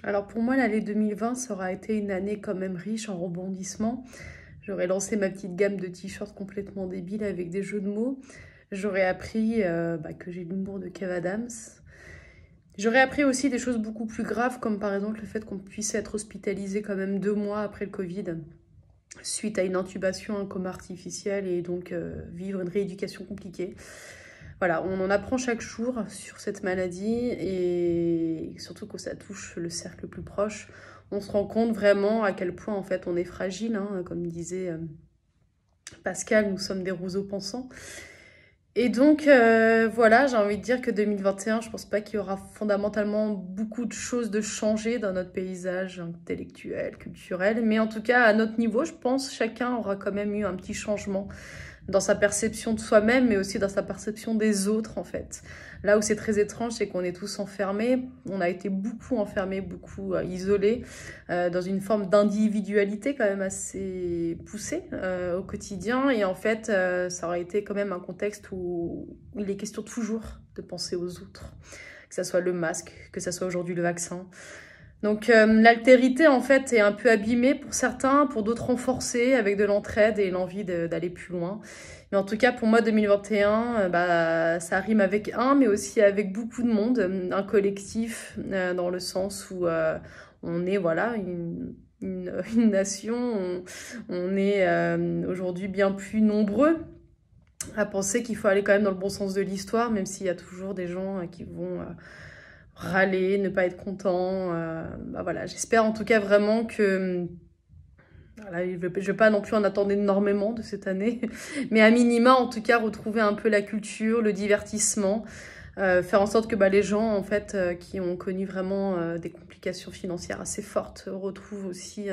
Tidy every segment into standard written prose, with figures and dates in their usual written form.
Alors pour moi, l'année 2020, ça aura été une année quand même riche en rebondissements. J'aurais lancé ma petite gamme de t-shirts complètement débiles avec des jeux de mots. J'aurais appris que j'ai l'humour de Kev Adams. J'aurais appris aussi des choses beaucoup plus graves, comme par exemple le fait qu'on puisse être hospitalisé quand même 2 mois après le Covid, suite à une intubation, un coma artificiel, et donc vivre une rééducation compliquée. Voilà, on en apprend chaque jour sur cette maladie et surtout quand ça touche le cercle le plus proche, on se rend compte vraiment à quel point en fait on est fragile, hein, comme disait Pascal, nous sommes des roseaux pensants. Et donc voilà, j'ai envie de dire que 2021, je pense pas qu'il y aura fondamentalement beaucoup de choses de changer dans notre paysage intellectuel, culturel, mais en tout cas à notre niveau, je pense chacun aura quand même eu un petit changement dans sa perception de soi-même, mais aussi dans sa perception des autres, en fait. Là où c'est très étrange, c'est qu'on est tous enfermés. On a été beaucoup enfermés, beaucoup isolés, dans une forme d'individualité quand même assez poussée au quotidien. Et en fait, ça aurait été quand même un contexte où il est question toujours de penser aux autres. Que ça soit le masque, que ça soit aujourd'hui le vaccin. Donc l'altérité en fait est un peu abîmée pour certains, pour d'autres renforcée avec de l'entraide et l'envie d'aller plus loin. Mais en tout cas pour moi 2021, ça rime avec un, mais aussi avec beaucoup de monde, un collectif dans le sens où on est voilà une nation, on est aujourd'hui bien plus nombreux à penser qu'il faut aller quand même dans le bon sens de l'histoire, même s'il y a toujours des gens qui vont râler, ne pas être content. Voilà, j'espère en tout cas vraiment que... Voilà, je ne vais pas non plus en attendre énormément de cette année, mais à minima, en tout cas, retrouver un peu la culture, le divertissement, faire en sorte que les gens, en fait, qui ont connu vraiment des complications financières assez fortes, retrouvent aussi,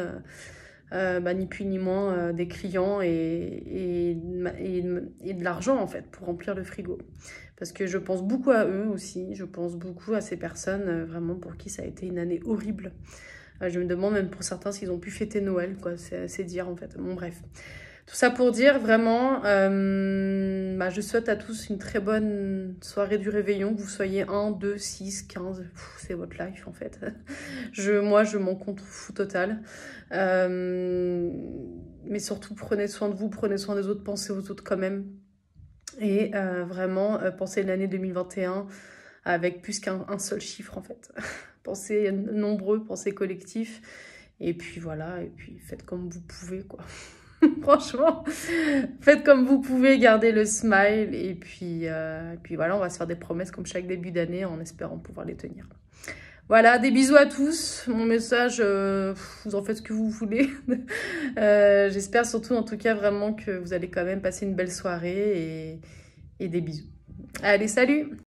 ni plus ni moins, des clients et de l'argent, en fait, pour remplir le frigo. Parce que je pense beaucoup à eux aussi, je pense beaucoup à ces personnes vraiment pour qui ça a été une année horrible. Je me demande même pour certains s'ils ont pu fêter Noël, quoi. C'est dire en fait. Bon bref. Tout ça pour dire vraiment, je souhaite à tous une très bonne soirée du réveillon, que vous soyez 1, 2, 6, 15, c'est votre life en fait. Moi, je m'en contrefous total. Mais surtout, prenez soin de vous, prenez soin des autres, pensez aux autres quand même. Et vraiment, pensez l'année 2021 avec plus qu'un seul chiffre en fait. Pensez nombreux, pensez collectif. Et puis voilà, et puis faites comme vous pouvez quoi. Franchement, faites comme vous pouvez, gardez le smile. Et puis voilà, on va se faire des promesses comme chaque début d'année en espérant pouvoir les tenir. Voilà, des bisous à tous. Mon message, vous en faites ce que vous voulez. J'espère surtout, en tout cas, vraiment que vous allez quand même passer une belle soirée et des bisous. Allez, salut!